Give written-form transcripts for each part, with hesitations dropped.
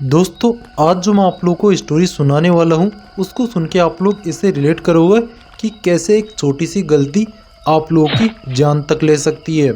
दोस्तों, आज जो मैं आप लोगों को स्टोरी सुनाने वाला हूँ उसको सुन के आप लोग इससे रिलेट करोगे कि कैसे एक छोटी सी गलती आप लोगों की जान तक ले सकती है।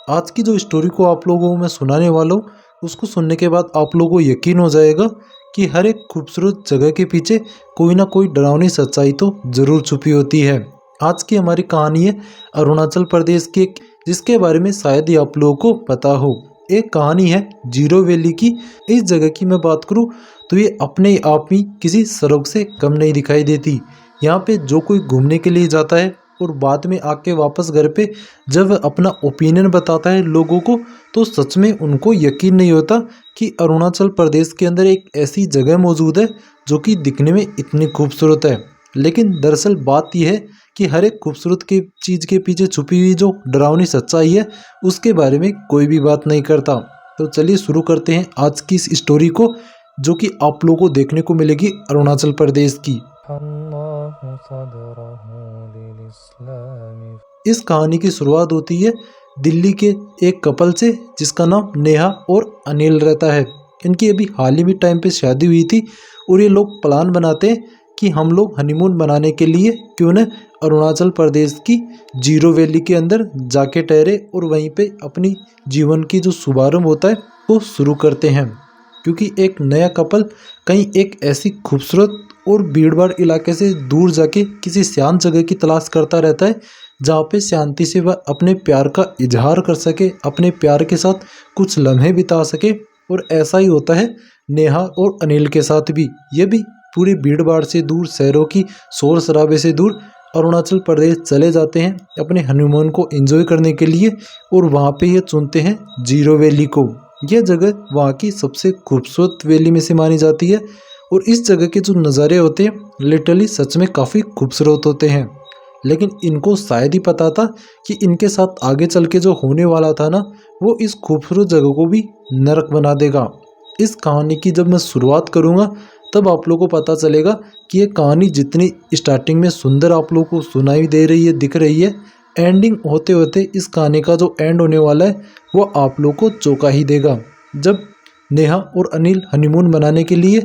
आज की जो स्टोरी को आप लोगों को मैं सुनाने वाला हूँ उसको सुनने के बाद आप लोगों को यकीन हो जाएगा कि हर एक खूबसूरत जगह के पीछे कोई ना कोई डरावनी सच्चाई तो ज़रूर छुपी होती है। आज की हमारी कहानी है अरुणाचल प्रदेश की, जिसके बारे में शायद ही आप लोगों को पता हो। एक कहानी है जीरो वैली की। इस जगह की मैं बात करूं तो ये अपने आप ही किसी स्वर्ग से कम नहीं दिखाई देती। यहाँ पे जो कोई घूमने के लिए जाता है और बाद में आके वापस घर पे जब वह अपना ओपिनियन बताता है लोगों को, तो सच में उनको यकीन नहीं होता कि अरुणाचल प्रदेश के अंदर एक ऐसी जगह मौजूद है जो कि दिखने में इतनी खूबसूरत है। लेकिन दरअसल बात यह है कि हर एक खूबसूरत की चीज़ के पीछे छुपी हुई जो डरावनी सच्चाई है उसके बारे में कोई भी बात नहीं करता। तो चलिए शुरू करते हैं आज की इस स्टोरी को, जो कि आप लोगों को देखने को मिलेगी अरुणाचल प्रदेश की। इस कहानी की शुरुआत होती है दिल्ली के एक कपल से जिसका नाम नेहा और अनिल रहता है। इनकी अभी हाल ही में टाइम पे शादी हुई थी और ये लोग प्लान बनाते हैं कि हम लोग हनीमून बनाने के लिए क्यों न अरुणाचल प्रदेश की जीरो वैली के अंदर जाके ठहरे और वहीं पे अपनी जीवन की जो शुभारंभ होता है वो शुरू करते हैं। क्योंकि एक नया कपल कहीं एक ऐसी खूबसूरत और भीड़भाड़ इलाके से दूर जाके किसी शांत जगह की तलाश करता रहता है जहाँ पे शांति से वह अपने प्यार का इजहार कर सके, अपने प्यार के साथ कुछ लम्हे बिता सके। और ऐसा ही होता है नेहा और अनिल के साथ भी। ये भी पूरी भीड़ भाड़ से दूर, शहरों की शोर शराबे से दूर अरुणाचल प्रदेश चले जाते हैं अपने हनीमून को एंजॉय करने के लिए। और वहाँ पे ये चुनते हैं जीरो वैली को। यह जगह वहाँ की सबसे खूबसूरत वैली में से मानी जाती है और इस जगह के जो नज़ारे होते हैं लिटरली सच में काफ़ी खूबसूरत होते हैं। लेकिन इनको शायद ही पता था कि इनके साथ आगे चल के जो होने वाला था ना, वो इस खूबसूरत जगह को भी नरक बना देगा। इस कहानी की जब मैं शुरुआत करूँगा तब आप लोगों को पता चलेगा कि ये कहानी जितनी स्टार्टिंग में सुंदर आप लोगों को सुनाई दे रही है, दिख रही है, एंडिंग होते होते इस कहानी का जो एंड होने वाला है वो आप लोगों को चौंका ही देगा। जब नेहा और अनिल हनीमून मनाने के लिए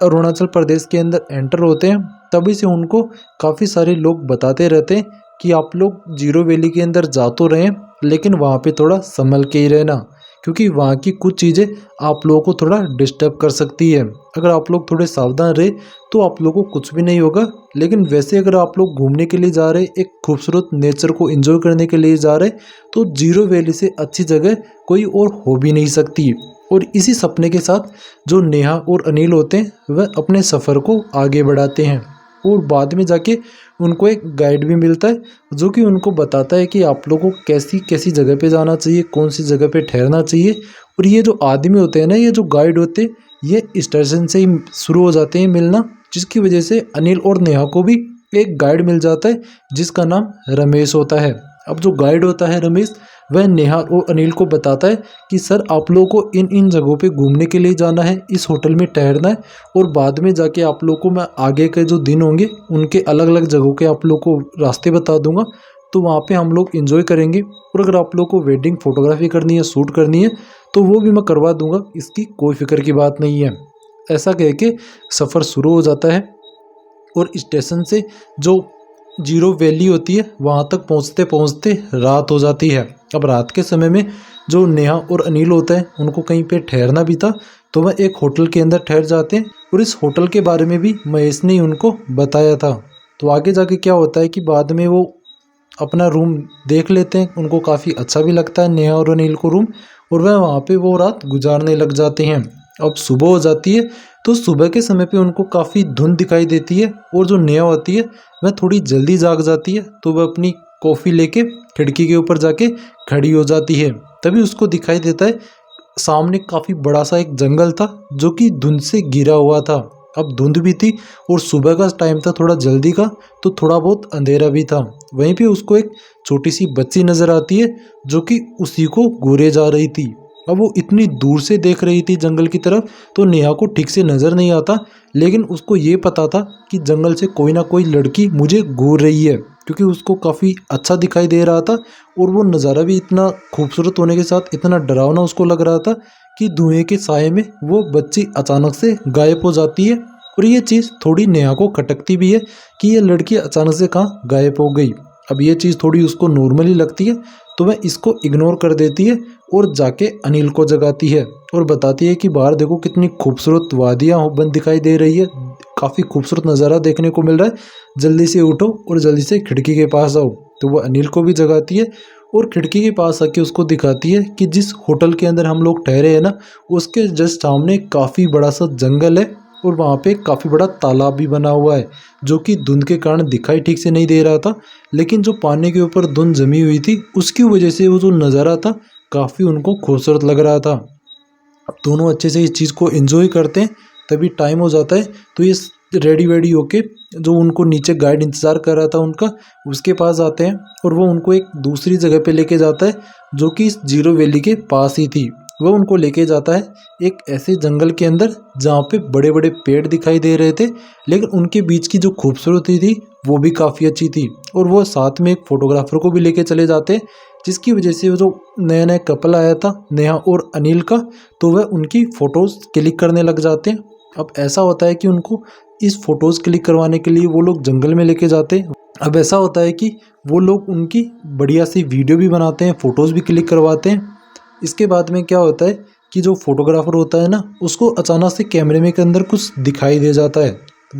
अरुणाचल प्रदेश के अंदर एंटर होते हैं तभी से उनको काफ़ी सारे लोग बताते रहते हैं कि आप लोग जीरो वैली के अंदर जा तो रहे हैं लेकिन वहाँ पे थोड़ा संभल के ही रहना, क्योंकि वहाँ की कुछ चीज़ें आप लोगों को थोड़ा डिस्टर्ब कर सकती है। अगर आप लोग थोड़े सावधान रहे तो आप लोगों को कुछ भी नहीं होगा। लेकिन वैसे अगर आप लोग घूमने के लिए जा रहे, एक खूबसूरत नेचर को एंजॉय करने के लिए जा रहे, तो जीरो वैली से अच्छी जगह कोई और हो भी नहीं सकती। और इसी सपने के साथ जो नेहा और अनिल होते हैं वह अपने सफ़र को आगे बढ़ाते हैं। और बाद में जाके उनको एक गाइड भी मिलता है जो कि उनको बताता है कि आप लोगों को कैसी कैसी जगह पे जाना चाहिए, कौन सी जगह पे ठहरना चाहिए। और ये जो आदमी होते हैं ना, ये जो गाइड होते हैं, ये स्टेशन से ही शुरू हो जाते हैं मिलना, जिसकी वजह से अनिल और नेहा को भी एक गाइड मिल जाता है जिसका नाम रमेश होता है। अब जो गाइड होता है रमेश, वह नेहा और अनिल को बताता है कि सर आप लोगों को इन इन जगहों पे घूमने के लिए जाना है, इस होटल में ठहरना है और बाद में जाके आप लोगों को मैं आगे के जो दिन होंगे उनके अलग अलग जगहों के आप लोगों को रास्ते बता दूंगा, तो वहाँ पे हम लोग एंजॉय करेंगे। और अगर आप लोगों को वेडिंग फोटोग्राफी करनी है, शूट करनी है, तो वो भी मैं करवा दूंगा, इसकी कोई फिक्र की बात नहीं है। ऐसा कह के सफ़र शुरू हो जाता है और स्टेशन से जो जीरो वैली होती है वहाँ तक पहुँचते पहुँचते रात हो जाती है। अब रात के समय में जो नेहा और अनिल होता है उनको कहीं पे ठहरना भी था, तो वह एक होटल के अंदर ठहर जाते हैं और इस होटल के बारे में भी महेश ने ही उनको बताया था। तो आगे जाके क्या होता है कि बाद में वो अपना रूम देख लेते हैं, उनको काफ़ी अच्छा भी लगता है नेहा और अनिल को रूम, और वह वहाँ पे वो रात गुजारने लग जाते हैं। अब सुबह हो जाती है तो सुबह के समय पे उनको काफ़ी धुंध दिखाई देती है और जो नेहा होती है वह थोड़ी जल्दी जाग जाती है, तो वह अपनी कॉफ़ी लेके खिड़की के ऊपर जाके खड़ी हो जाती है। तभी उसको दिखाई देता है सामने काफ़ी बड़ा सा एक जंगल था जो कि धुंध से घिरा हुआ था। अब धुंध भी थी और सुबह का टाइम था थोड़ा जल्दी का, तो थोड़ा बहुत अंधेरा भी था। वहीं पे उसको एक छोटी सी बच्ची नज़र आती है जो कि उसी को घूरे जा रही थी। अब वो इतनी दूर से देख रही थी जंगल की तरफ, तो नेहा को ठीक से नज़र नहीं आता, लेकिन उसको ये पता था कि जंगल से कोई ना कोई लड़की मुझे घूर रही है, क्योंकि उसको काफ़ी अच्छा दिखाई दे रहा था और वो नज़ारा भी इतना खूबसूरत होने के साथ इतना डरावना उसको लग रहा था कि धुएं के साए में वो बच्ची अचानक से गायब हो जाती है। और ये चीज़ थोड़ी नेहा को खटकती भी है कि ये लड़की अचानक से कहाँ गायब हो गई। अब ये चीज़ थोड़ी उसको नॉर्मली लगती है, तो वह इसको इग्नोर कर देती है और जाके अनिल को जगाती है और बताती है कि बाहर देखो कितनी खूबसूरत वादियाँ बन दिखाई दे रही है, काफ़ी खूबसूरत नज़ारा देखने को मिल रहा है, जल्दी से उठो और जल्दी से खिड़की के पास आओ। तो वो अनिल को भी जगाती है और खिड़की के पास आके उसको दिखाती है कि जिस होटल के अंदर हम लोग ठहरे हैं ना, उसके जस्ट सामने काफ़ी बड़ा सा जंगल है और वहाँ पे काफ़ी बड़ा तालाब भी बना हुआ है, जो कि धुंध के कारण दिखाई ठीक से नहीं दे रहा था, लेकिन जो पानी के ऊपर धुंध जमी हुई थी उसकी वजह से वो जो नज़ारा था काफ़ी उनको खूबसूरत लग रहा था। अब दोनों अच्छे से इस चीज़ को एंजॉय करते हैं, तभी टाइम हो जाता है। तो ये रेडी वेडी होके जो उनको नीचे गाइड इंतज़ार कर रहा था उनका, उसके पास आते हैं और वो उनको एक दूसरी जगह पे लेके जाता है जो कि इस जीरो वैली के पास ही थी। वह उनको लेके जाता है एक ऐसे जंगल के अंदर जहाँ पे बड़े बड़े पेड़ दिखाई दे रहे थे, लेकिन उनके बीच की जो खूबसूरती थी वो भी काफ़ी अच्छी थी। और वो साथ में एक फोटोग्राफर को भी लेके चले जाते हैं, जिसकी वजह से वो जो नया नया कपल आया था नेहा और अनिल का, तो वह उनकी फ़ोटोज़ क्लिक करने लग जाते हैं। अब ऐसा होता है कि उनको इस फ़ोटोज़ क्लिक करवाने के लिए वो लोग जंगल में लेके जाते हैं। अब ऐसा होता है कि वो लोग उनकी बढ़िया सी वीडियो भी बनाते हैं, फ़ोटोज़ भी क्लिक करवाते हैं। इसके बाद में क्या होता है कि जो फोटोग्राफर होता है ना, उसको अचानक से कैमरे में के अंदर कुछ दिखाई दे जाता है,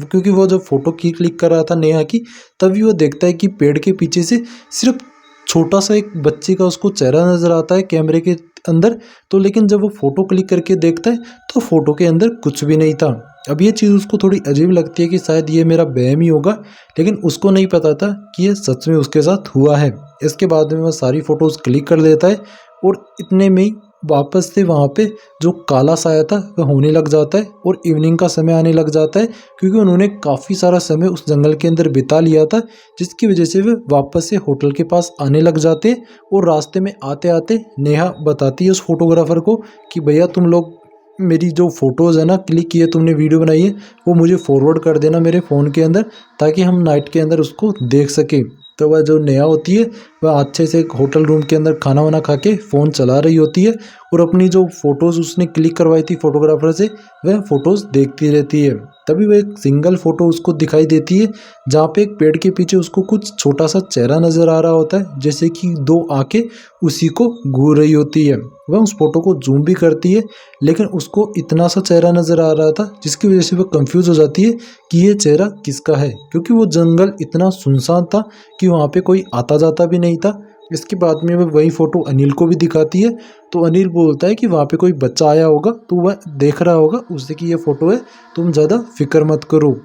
क्योंकि वो जब फोटो की क्लिक कर रहा था नेहा की, तभी वो देखता है कि पेड़ के पीछे से सिर्फ छोटा सा एक बच्चे का उसको चेहरा नज़र आता है कैमरे के अंदर। तो लेकिन जब वो फ़ोटो क्लिक करके देखता है तो फ़ोटो के अंदर कुछ भी नहीं था। अब ये चीज़ उसको थोड़ी अजीब लगती है कि शायद ये मेरा वहम ही होगा, लेकिन उसको नहीं पता था कि ये सच में उसके साथ हुआ है। इसके बाद में वह सारी फ़ोटोज़ क्लिक कर लेता है और इतने में ही वापस से वहाँ पे जो काला साया था वह होने लग जाता है और इवनिंग का समय आने लग जाता है, क्योंकि उन्होंने काफ़ी सारा समय उस जंगल के अंदर बिता लिया था, जिसकी वजह से वे वापस से होटल के पास आने लग जाते हैं। और रास्ते में आते आते नेहा बताती है उस फोटोग्राफर को कि भैया तुम लोग मेरी जो फ़ोटोज़ है ना क्लिक की है, तुमने वीडियो बनाई है, वो मुझे फॉरवर्ड कर देना मेरे फ़ोन के अंदर, ताकि हम नाइट के अंदर उसको देख सकें। तो वह जो नेहा होती है वह अच्छे से एक होटल रूम के अंदर खाना वाना खा के फ़ोन चला रही होती है और अपनी जो फ़ोटोज़ उसने क्लिक करवाई थी फोटोग्राफर से, वह फ़ोटोज़ देखती रहती है। तभी वह एक सिंगल फ़ोटो उसको दिखाई देती है जहाँ पे एक पेड़ के पीछे उसको कुछ छोटा सा चेहरा नज़र आ रहा होता है, जैसे कि दो आंखें उसी को घूर रही होती है। वह उस फोटो को जूम भी करती है, लेकिन उसको इतना सा चेहरा नज़र आ रहा था जिसकी वजह से वह कंफ्यूज हो जाती है कि ये चेहरा किसका है, क्योंकि वो जंगल इतना सुनसान था कि वहाँ पे कोई आता जाता भी नहीं था। इसके बाद में वह वही फ़ोटो अनिल को भी दिखाती है, तो अनिल बोलता है कि वहाँ पे कोई बच्चा आया होगा, तो वह देख रहा होगा उससे कि ये फ़ोटो है, तुम ज़्यादा फिक्र मत करो।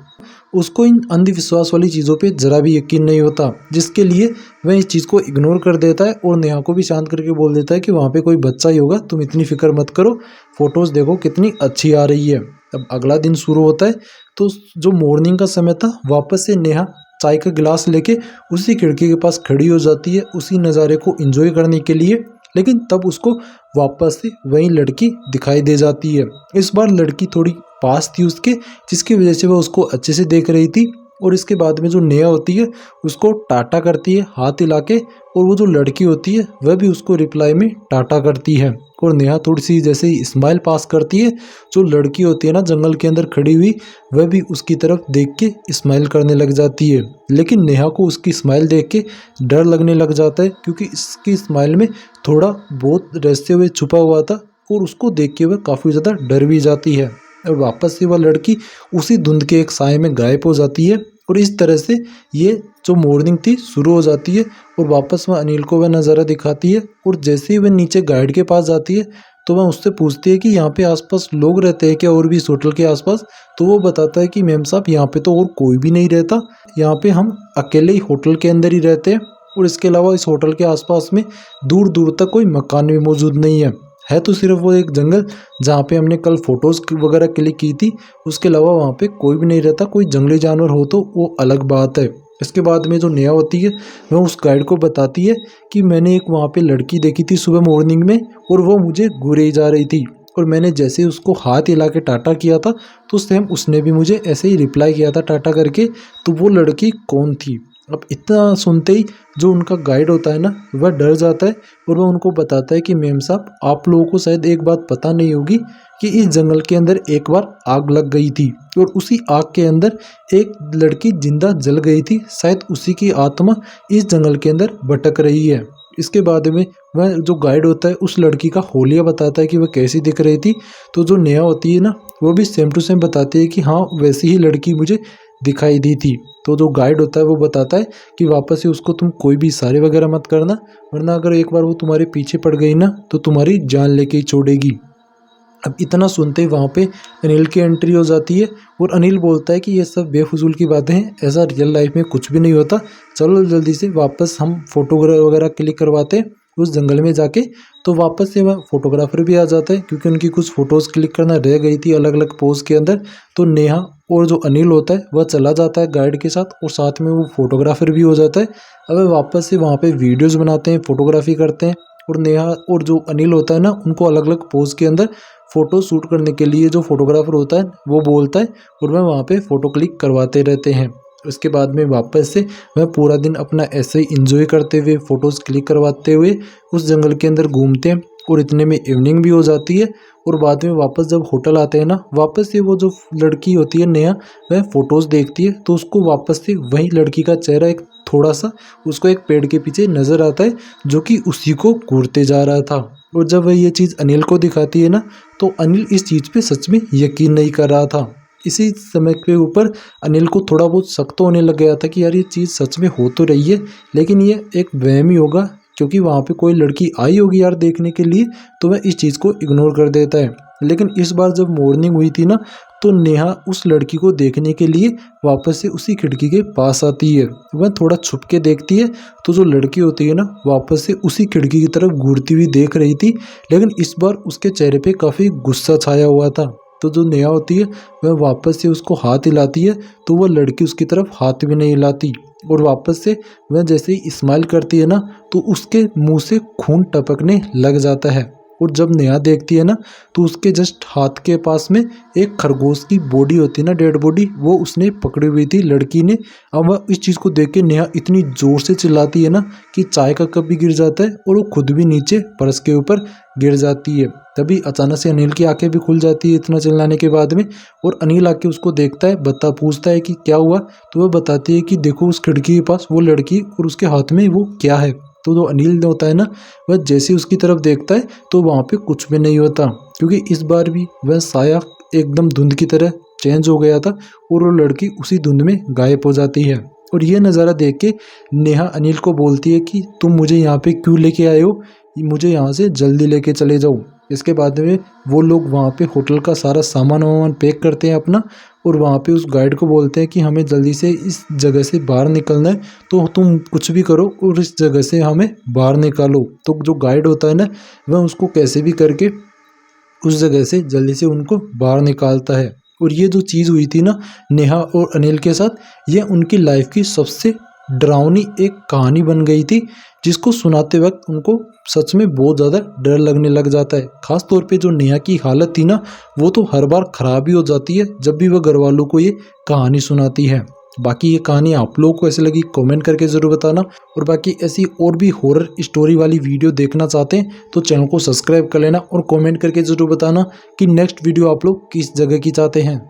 उसको इन अंधविश्वास वाली चीज़ों पे ज़रा भी यकीन नहीं होता, जिसके लिए वह इस चीज़ को इग्नोर कर देता है और नेहा को भी शांत करके बोल देता है कि वहाँ पे कोई बच्चा ही होगा, तुम इतनी फिक्र मत करो, फ़ोटोज़ देखो कितनी अच्छी आ रही है। अब अगला दिन शुरू होता है, तो जो मॉर्निंग का समय था, वापस से नेहा चाय का गिलास लेके उसी खिड़की के पास खड़ी हो जाती है उसी नज़ारे को एंजॉय करने के लिए। लेकिन तब उसको वापस से वही लड़की दिखाई दे जाती है। इस बार लड़की थोड़ी पास थी उसके, जिसकी वजह से वह उसको अच्छे से देख रही थी। और इसके बाद में जो नेहा होती है उसको टाटा करती है हाथ हिला के, और वो जो लड़की होती है वह भी उसको रिप्लाई में टाटा करती है। और नेहा थोड़ी सी जैसे ही स्माइल पास करती है, जो लड़की होती है ना जंगल के अंदर खड़ी हुई, वह भी उसकी तरफ देख के स्माइल करने लग जाती है। लेकिन नेहा को उसकी स्माइल देख के डर लगने लग जाता है, क्योंकि इसकी स्माइल में थोड़ा बहुत रहस्य हुए छुपा हुआ था, और उसको देख के वह काफ़ी ज़्यादा डर भी जाती है। और वापस से वह लड़की उसी धुंध के एक साए में गायब हो जाती है। और इस तरह से ये जो मॉर्निंग थी शुरू हो जाती है, और वापस वह अनिल को वह नज़ारा दिखाती है। और जैसे ही वह नीचे गाइड के पास जाती है, तो वह उससे पूछती है कि यहाँ पे आसपास लोग रहते हैं क्या, और भी इस होटल के आसपास। तो वो बताता है कि मैम साहब यहाँ पे तो और कोई भी नहीं रहता, यहाँ पे हम अकेले ही होटल के अंदर ही रहते हैं, और इसके अलावा इस होटल के आसपास में दूर दूर तक कोई मकान भी मौजूद नहीं है तो सिर्फ वो एक जंगल जहाँ पे हमने कल फ़ोटोज़ वगैरह क्लिक की थी, उसके अलावा वहाँ पे कोई भी नहीं रहता। कोई जंगली जानवर हो तो वो अलग बात है। इसके बाद में जो नेहा होती है वह उस गाइड को बताती है कि मैंने एक वहाँ पे लड़की देखी थी सुबह मॉर्निंग में, और वो मुझे घूरे जा रही थी, और मैंने जैसे ही उसको हाथ हिला के टाटा किया था, तो सेम उसने भी मुझे ऐसे ही रिप्लाई किया था टाटा करके। तो वो लड़की कौन थी, अब इतना सुनते ही जो उनका गाइड होता है ना, वह डर जाता है और वह उनको बताता है कि मेम साहब, आप लोगों को शायद एक बात पता नहीं होगी कि इस जंगल के अंदर एक बार आग लग गई थी और उसी आग के अंदर एक लड़की जिंदा जल गई थी। शायद उसी की आत्मा इस जंगल के अंदर भटक रही है। इसके बाद में वह जो गाइड होता है उस लड़की का होलिया बताता है कि वह कैसी दिख रही थी। तो जो नेहा होती है ना, वो भी सेम टू सेम बताती है कि हाँ, वैसी ही लड़की मुझे दिखाई दी थी। तो जो गाइड होता है वो बताता है कि वापस से उसको तुम कोई भी इशारे वगैरह मत करना, वरना अगर एक बार वो तुम्हारे पीछे पड़ गई ना तो तुम्हारी जान लेके ही छोड़ेगी। अब इतना सुनते ही वहाँ पे अनिल की एंट्री हो जाती है और अनिल बोलता है कि ये सब बेफजूल की बातें हैं, ऐसा रियल लाइफ में कुछ भी नहीं होता। चलो जल्दी से वापस हम फोटोग्राफ वगैरह क्लिक करवाते हैं उस जंगल में जाके। तो वापस से वह फोटोग्राफर भी आ जाता है क्योंकि उनकी कुछ फ़ोटोज़ क्लिक करना रह गई थी अलग अलग पोज के अंदर। तो नेहा और जो अनिल होता है वह चला जाता है गाइड के साथ और साथ में वो फोटोग्राफर भी हो जाता है। अब वे वापस से वहाँ पे वीडियोज़ बनाते हैं, फोटोग्राफी करते हैं और नेहा और जो अनिल होता है ना, उनको अलग अलग पोज के अंदर फ़ोटो शूट करने के लिए जो फोटोग्राफर होता है वो बोलता है और वह वहाँ पे फ़ोटो क्लिक करवाते रहते हैं। उसके बाद में वापस से वह पूरा दिन अपना ऐसे ही इंजॉय करते हुए फ़ोटोज़ क्लिक करवाते हुए उस जंगल के अंदर घूमते हैं और इतने में इवनिंग भी हो जाती है। और बाद में वापस जब होटल आते हैं ना, वापस से वो जो लड़की होती है नेहा, वह फ़ोटोज़ देखती है तो उसको वापस से वही लड़की का चेहरा एक थोड़ा सा उसको एक पेड़ के पीछे नज़र आता है जो कि उसी को घूरते जा रहा था। और जब वह ये चीज़ अनिल को दिखाती है ना, तो अनिल इस चीज़ पे सच में यकीन नहीं कर रहा था। इसी समय के ऊपर अनिल को थोड़ा बहुत शक तो होने लग गया था कि यार ये चीज़ सच में हो तो रही है, लेकिन ये एक वहम ही होगा क्योंकि वहाँ पे कोई लड़की आई होगी यार देखने के लिए, तो वह इस चीज़ को इग्नोर कर देता है। लेकिन इस बार जब मॉर्निंग हुई थी ना, तो नेहा उस लड़की को देखने के लिए वापस से उसी खिड़की के पास आती है। वह थोड़ा छुप के देखती है तो जो लड़की होती है ना, वापस से उसी खिड़की की तरफ घूरती हुई देख रही थी, लेकिन इस बार उसके चेहरे पे काफ़ी गुस्सा छाया हुआ था। तो जो नेहा होती है वह वापस से उसको हाथ हिलाती है तो वह लड़की उसकी तरफ हाथ भी नहीं हिलाती और वापस से वह जैसे ही स्माइल करती है ना, तो उसके मुंह से खून टपकने लग जाता है। और जब नेहा देखती है ना, तो उसके जस्ट हाथ के पास में एक खरगोश की बॉडी होती है ना, डेड बॉडी, वो उसने पकड़ी हुई थी लड़की ने। अब वह इस चीज़ को देख के नेहा इतनी ज़ोर से चिल्लाती है ना कि चाय का कप भी गिर जाता है और वो खुद भी नीचे फर्श के ऊपर गिर जाती है। तभी अचानक से अनिल की आंखें भी खुल जाती है इतना चिल्लाने के बाद में, और अनिल आके उसको देखता है, पूछता है कि क्या हुआ। तो वह बताती है कि देखो उस खिड़की के पास वो लड़की और उसके हाथ में वो क्या है। तो जो अनिल होता है ना, वह जैसे उसकी तरफ देखता है तो वहाँ पे कुछ भी नहीं होता, क्योंकि इस बार भी वह साया एकदम धुंध की तरह चेंज हो गया था और वो लड़की उसी धुंध में गायब हो जाती है। और ये नज़ारा देख के नेहा अनिल को बोलती है कि तुम मुझे यहाँ पे क्यों लेके आए हो, मुझे यहाँ से जल्दी लेके चले जाओ। इसके बाद में वो लोग वहाँ पे होटल का सारा सामान वामान पैक करते हैं अपना, और वहाँ पे उस गाइड को बोलते हैं कि हमें जल्दी से इस जगह से बाहर निकलना है, तो तुम कुछ भी करो और इस जगह से हमें बाहर निकालो। तो जो गाइड होता है ना, वह उसको कैसे भी करके उस जगह से जल्दी से उनको बाहर निकालता है। और ये जो चीज़ हुई थी ना नेहा और अनिल के साथ, ये उनकी लाइफ की सबसे डरावनी एक कहानी बन गई थी, जिसको सुनाते वक्त उनको सच में बहुत ज़्यादा डर लगने लग जाता है। ख़ास तौर पे जो नेहा की हालत थी ना, वो तो हर बार ख़राब ही हो जाती है जब भी वह घर वालों को ये कहानी सुनाती है। बाकी ये कहानी आप लोगों को ऐसे लगी कमेंट करके ज़रूर बताना, और बाकी ऐसी और भी हॉरर स्टोरी वाली वीडियो देखना चाहते हैं तो चैनल को सब्सक्राइब कर लेना और कमेंट करके ज़रूर बताना कि नेक्स्ट वीडियो आप लोग किस जगह की चाहते हैं।